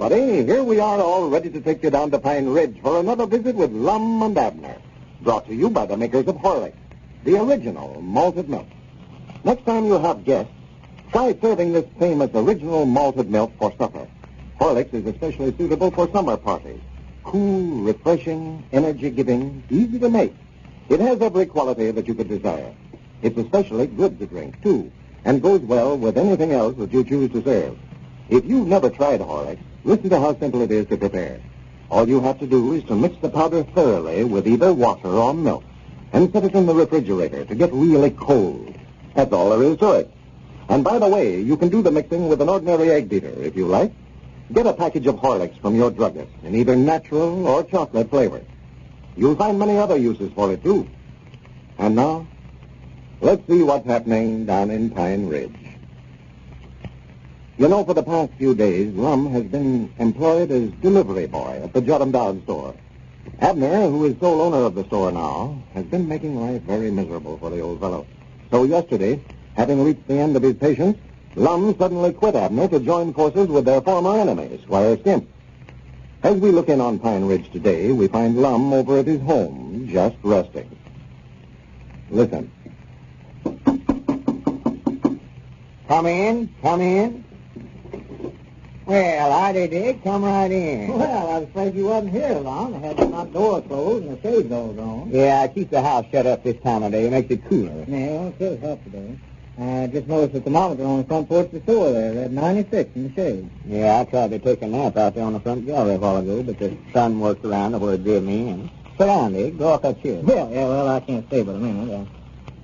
everybody. Here we are all ready to take you down to Pine Ridge for another visit with Lum and Abner. Brought to you by the makers of Horlicks, the original malted milk. Next time you have guests, try serving this famous original malted milk for supper. Horlicks is especially suitable for summer parties. Cool, refreshing, energy-giving, easy to make. It has every quality that you could desire. It's especially good to drink, too, and goes well with anything else that you choose to serve. If you've never tried Horlicks, listen to how simple it is to prepare. All you have to do is to mix the powder thoroughly with either water or milk and set it in the refrigerator to get really cold. That's all there is to it. And by the way, you can do the mixing with an ordinary egg beater if you like. Get a package of Horlicks from your druggist in either natural or chocolate flavor. You'll find many other uses for it, too. And now, let's see what's happening down in Pine Ridge. You know, for the past few days, Lum has been employed as delivery boy at the jot'em dog store. Abner, who is sole owner of the store now, has been making life very miserable for the old fellow. So yesterday, having reached the end of his patience, Lum suddenly quit Abner to join forces with their former enemy, Squire Skimp. As we look in on Pine Ridge today, we find Lum over at his home, just resting. Listen. Come in, come in. Well, howdy, Dick. Come right in. Well, I was afraid you wasn't here, Lum. I had the front door closed and the shades all gone. Yeah, I keep the house shut up this time of day. It makes it cooler. Yeah, it feels hot today. I just noticed the thermometer on the front porch of the store there. Read 96 in the shade. Yeah, I tried to take a nap out there on the front gallery a while ago, but the sun worked around to where it drove me in. Sit down, Dick. Go off that chair. Yeah, well, I can't stay but a minute.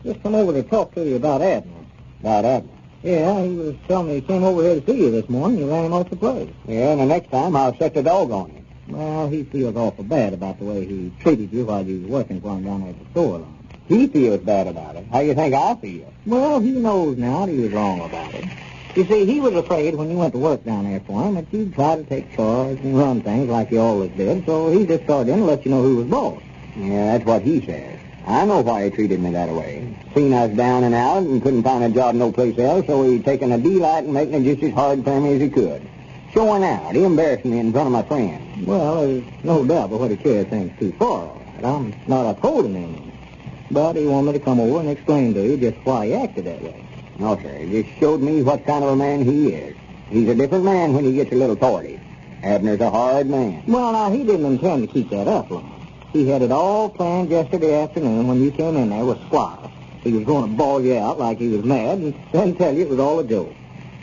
Just come over to talk to you about Abner. About Abner? Yeah, he was telling me he came over here to see you this morning. You ran him off the place. Yeah, and the next time I'll set the dog on him. Well, he feels awful bad about the way he treated you while you was working for him down there at the store, Lum. He feels bad about it. How you think I feel? Well, he knows now that he was wrong about it. You see, he was afraid when you went to work down there for him that you'd try to take charge and run things like you always did, so he just started in to let you know who was boss. Yeah, that's what he says. I know why he treated me that way. Seen us down and out and couldn't find a job no place else, so he'd taken a delight in making it just as hard for me as he could. Showing out. He embarrassed me in front of my friends. Well, there's no doubt but what he carried things too far, all right. I'm not upholding him. But he wanted me to come over and explain to you just why he acted that way. No, sir. He just showed me what kind of a man he is. He's a different man when he gets a little torty. Abner's a hard man. Well, now, he didn't intend to keep that up long. He had it all planned yesterday afternoon when you came in there with Squire. He was going to bawl you out like he was mad and then tell you it was all a joke.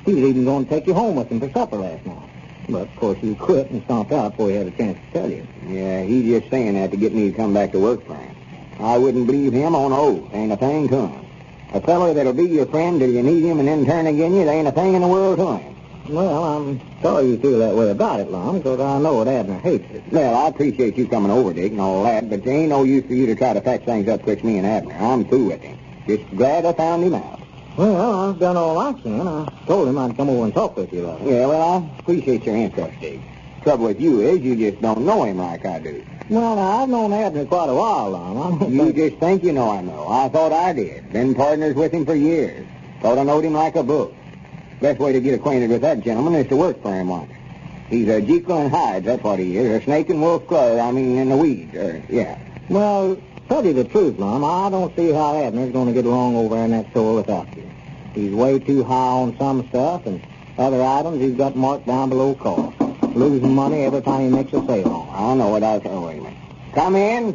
He was even going to take you home with him for supper last night. But, of course, you quit and stomped out before he had a chance to tell you. Yeah, he's just saying that to get me to come back to work for him. I wouldn't believe him on oath. Ain't a thing to him. A fellow that'll be your friend till you need him and then turn again you, there ain't a thing in the world to him. Well, I'm sorry you feel that way about it, Lum, because I know that Abner hates it. Well, I appreciate you coming over, Dick, and all that, but there ain't no use for you to try to patch things up twixt me and Abner. I'm through with him. Just glad I found him out. Well, I've done all I can. I told him I'd come over and talk with you about it. Yeah, well, I appreciate your interest, Dick. Trouble with you is you just don't know him like I do. Well, now, I've known Abner quite a while, Lum. You just think you know I know. I thought I did. Been partners with him for years. Thought I knowed him like a book. Best way to get acquainted with that gentleman is to work for him once. He's a Jekyll and Hyde, that's what he is. A snake and wolf club, in the weeds. Yeah. Well, tell you the truth, Lum, I don't see how Abner's going to get along over in that store without you. He's way too high on some stuff, and other items he's got marked down below cost. Losing money every time he makes a sale on. I know what I was... Oh, wait a minute. Come in.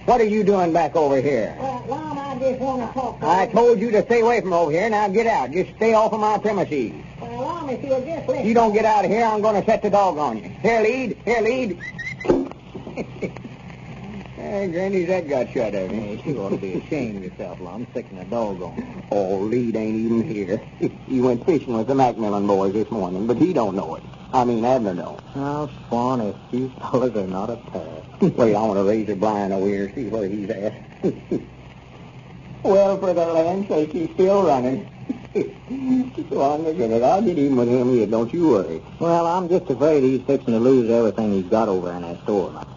What are you doing back over here? Lum, I just want to talk to you. I told you to stay away from over here. Now get out. Just stay off of my premises. Well, Lum, if you'll just listen. You don't get out of here, I'm going to set the dog on you. Here, lead. Hey, Granny's that got shut of him. You ought to be ashamed of yourself, Lum, sticking a dog on you. Oh, Lead ain't even here. He went fishing with the Macmillan boys this morning, but he don't know it. Abner don't. How funny. You fellas are not a pair. Wait, I want to raise a blind over here and see where he's at. Well, for the land's sake, he's still running. So I'm looking at it. I'll get even with him yet, don't you worry. Well, I'm just afraid he's fixing to lose everything he's got over in that store now.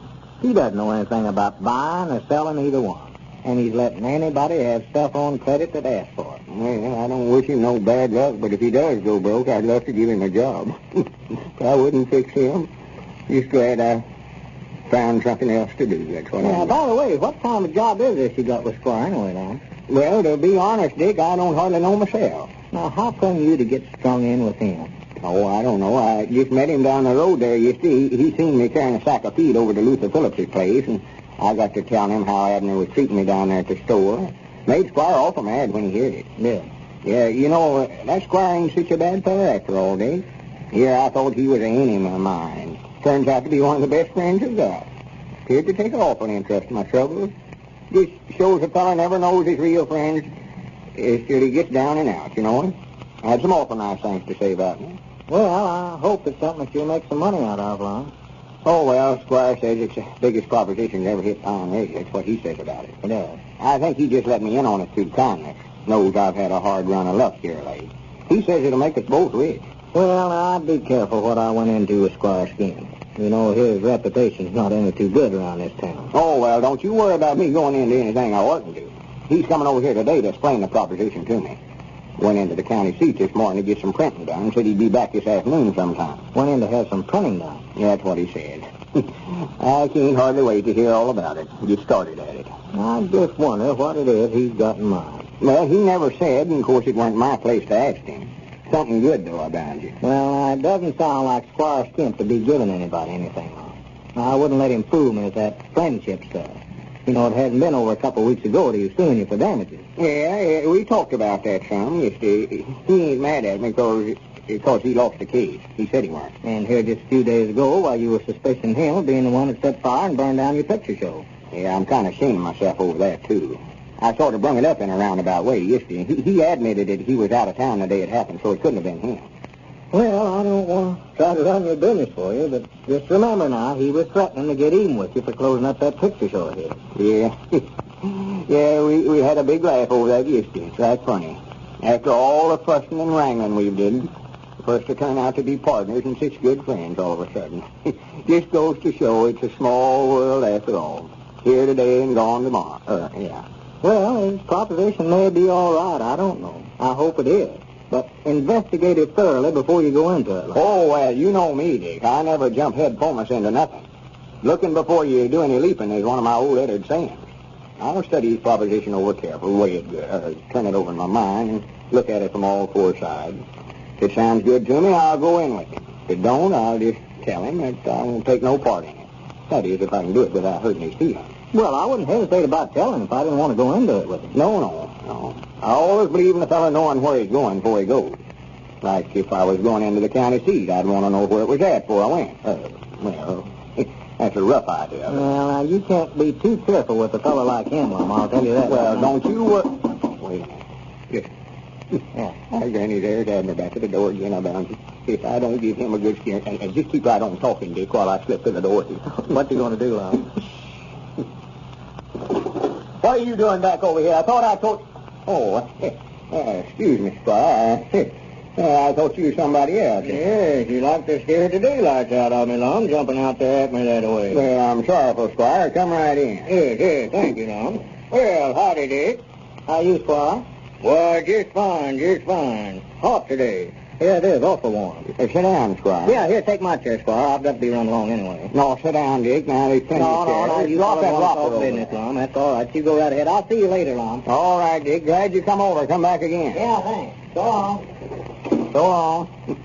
He doesn't know anything about buying or selling either one. And he's letting anybody have stuff on credit that asks for it. Well, I don't wish him no bad luck, but if he does go broke, I'd love to give him a job. I wouldn't fix him. Just glad I found something else to do. That's what Now, I'm by the way, what kind of job is this you got with Squire anyway, Lum? Well, to be honest, Dick, I don't hardly know myself. Now, how come you to get strung in with him? Oh, I don't know. I just met him down the road there. You see, he seen me carrying a sack of feed over to Luther Phillips's place, and I got to tell him how Abner was treating me down there at the store. Made Squire awful mad when he heard it. Yeah. Yeah, you know, that Squire ain't such a bad fellow after all, Dick. Here, I thought he was an enemy of mine. Turns out to be one of the best friends I've got. Appeared to take an awful interest in my troubles. Just shows a fellow never knows his real friends till he gets down and out, you know. I had some awful nice things to say about me. Well, I hope it's something that you'll make some money out of, Lum. Oh, well, Squire says it's the biggest proposition to ever hit Pine Ridge. That's what he says about it. Yeah. I think he just let me in on it through kindness. Knows I've had a hard run of luck here late. He says it'll make us both rich. Well, I'd be careful what I went into with Squire Skimp. You know, his reputation's not any too good around this town. Oh, well, don't you worry about me going into anything I oughtn't to. He's coming over here today to explain the proposition to me. Went into the county seat this morning to get some printing done. Said he'd be back this afternoon sometime. Went in to have some printing done. Yeah, that's what he said. I can't hardly wait to hear all about it. Get started at it. I just wonder what it is he's got in mind. Well, he never said, and of course it weren't my place to ask him. Something good, though, I bound you. Well, it doesn't sound like Squire Skimp to be giving anybody anything on. I wouldn't let him fool me with that friendship stuff. You know, it hadn't been over a couple of weeks ago that he was suing you for damages. Yeah, we talked about that some. You see, he ain't mad at me because he lost the case. He said he weren't. And here just a few days ago, while you were suspicioning him of being the one that set fire and burned down your picture show. Yeah, I'm kind of shaming myself over that, too. I sort of brung it up in a roundabout way, you see. He admitted that he was out of town the day it happened, so it couldn't have been him. Well, I don't want to try to run your business for you, but just remember now, he was threatening to get even with you for closing up that picture show of his. Yeah. Yeah, we had a big laugh over that yesterday. It's right funny. After all the fussing and wrangling we did, for us to turn out to be partners and such good friends all of a sudden. Just goes to show it's a small world after all. Here today and gone tomorrow. Yeah. Well, his proposition may be all right. I don't know. I hope it is. But investigate it thoroughly before you go into it. Oh, well, you know me, Dick. I never jump head foremost into nothing. Looking before you do any leaping is one of my old Eddard sayings. I'll study his proposition over carefully, weigh it, turn it over in my mind, and look at it from all four sides. If it sounds good to me, I'll go in with it. If it don't, I'll just tell him that I won't take no part in it. That is, if I can do it without hurting his feelings. Well, I wouldn't hesitate about telling if I didn't want to go into it with him. No. I always believe in a fellow knowing where he's going before he goes. Like if I was going into the county seat, I'd want to know where it was at before I went. Well, that's a rough idea. Well, now, you can't be too careful with a fellow like him, Lum. I'll tell you that. Well, don't you... Wait a minute. Just... Yeah, Granny, there's Abner back at the door again. I bound you. If I don't give him a good scare, and just keep right on talking, Dick, while I slip through the door. What you going to do, Lum? What are you doing back over here? I thought I told... Oh, excuse me, Squire. I thought you were somebody else. Yes, you like to scare the daylights out of me, Lum, jumping out there at me that way. Well, I'm sorrowful, Squire. Come right in. Yes, thank you, Lum. Well, howdy, Dick. How you, Squire? Why, just fine. Hot today. Yeah, it is, awful warm. Sit down, Squire. Yeah, here, take my chair, Squire. I've got to be run along anyway. No, sit down, Dick. Now, there's plenty of chairs. No, you drop that rocker business, Lum. That's all right. You go right ahead. I'll see you later, Lum. All right, Dick. Glad you come over. Come back again. Yeah, thanks. So long. So long.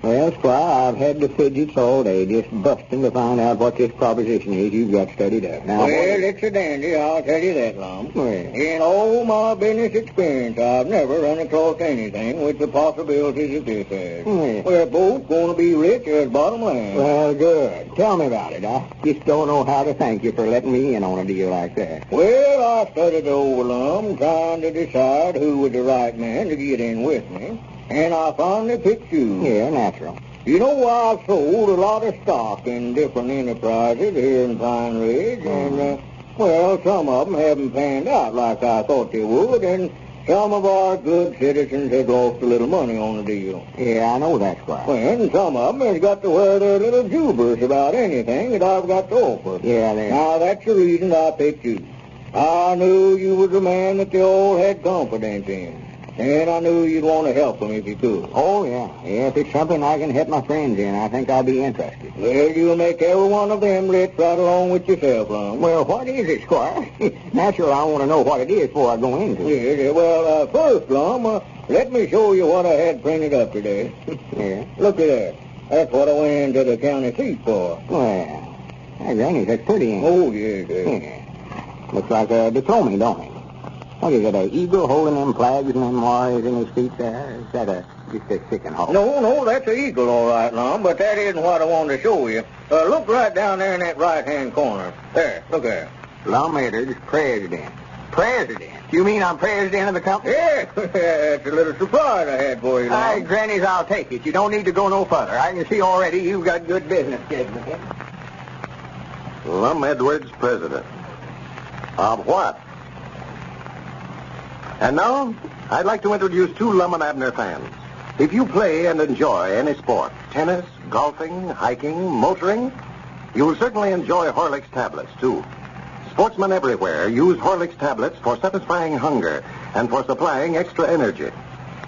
Well, Squire, I've had the fidgets all day, just busting to find out what this proposition is you've got studied up. Now, well, it's a dandy, I'll tell you that, Lum. Well. In all my business experience, I've never run across anything with the possibilities of this has. We're both going to be rich as bottom line. Well, good. Tell me about it. I just don't know how to thank you for letting me in on a deal like that. Well, I studied over, Lum, trying to decide who was the right man to get in with me. And I finally picked you. Yeah, natural. You know, I've sold a lot of stock in different enterprises here in Pine Ridge, and, well, some of them haven't panned out like I thought they would, and some of our good citizens have lost a little money on the deal. Yeah, I know that, Squire. And some of them has got to wear their little jubers about anything that I've got to offer. Yeah, they... Now, that's the reason I picked you. I knew you was a man that they all had confidence in. And I knew you'd want to help them if you could. Oh, yeah. Yeah, if it's something I can help my friends in, I think I'll be interested. Well, you'll make every one of them rich right along with yourself, Lum. Well, what is it, Squire? Naturally, I want to know what it is before I go into it. Yeah, well, first, Lum, let me show you what I had printed up today. Yeah? Look at that. That's what I went into the county seat for. Well, hey, Granny, that's pretty, ain't it? Oh, yeah. Yeah. Looks like a diploma, don't it? What is it, an eagle holding them flags and them wires in his feet there? Is that just a sick and halt? No, that's an eagle, all right, Lum, but that isn't what I wanted to show you. Look right down there in that right-hand corner. There, look there. Lum Abner, president. President? You mean I'm president of the company? Yeah, that's a little surprise I had for you, Lum. All right, Grannies, I'll take it. You don't need to go no further. I can see already you've got good business judgment. Lum Edwards, president. Of what? And now, I'd like to introduce two Lum and Abner fans. If you play and enjoy any sport, tennis, golfing, hiking, motoring, you'll certainly enjoy Horlicks tablets, too. Sportsmen everywhere use Horlicks tablets for satisfying hunger and for supplying extra energy.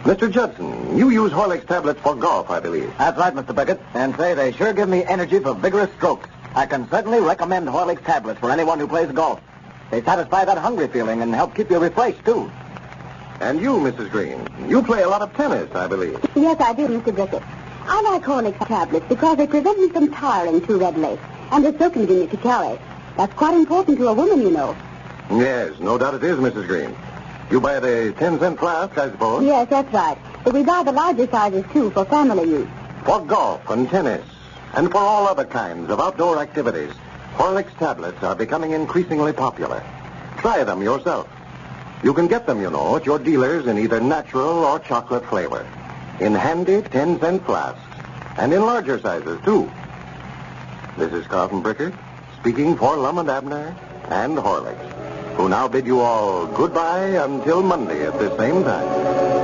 Mr. Judson, you use Horlicks tablets for golf, I believe. That's right, Mr. Pickett. And say they sure give me energy for vigorous strokes. I can certainly recommend Horlicks tablets for anyone who plays golf. They satisfy that hungry feeling and help keep you refreshed, too. And you, Mrs. Green, you play a lot of tennis, I believe. Yes, I do, Mr. Pickett. I like Horlicks tablets because they prevent me from tiring too readily, and they're so convenient to carry. That's quite important to a woman, you know. Yes, no doubt it is, Mrs. Green. You buy the 10-cent flask, I suppose? Yes, that's right. But we buy the larger sizes, too, for family use. For golf and tennis, and for all other kinds of outdoor activities, Horlicks tablets are becoming increasingly popular. Try them yourself. You can get them, you know, at your dealers in either natural or chocolate flavor, in handy 10-cent flasks, and in larger sizes, too. This is Carlton Bricker, speaking for Lum and Abner and Horlicks, who now bid you all goodbye until Monday at this same time.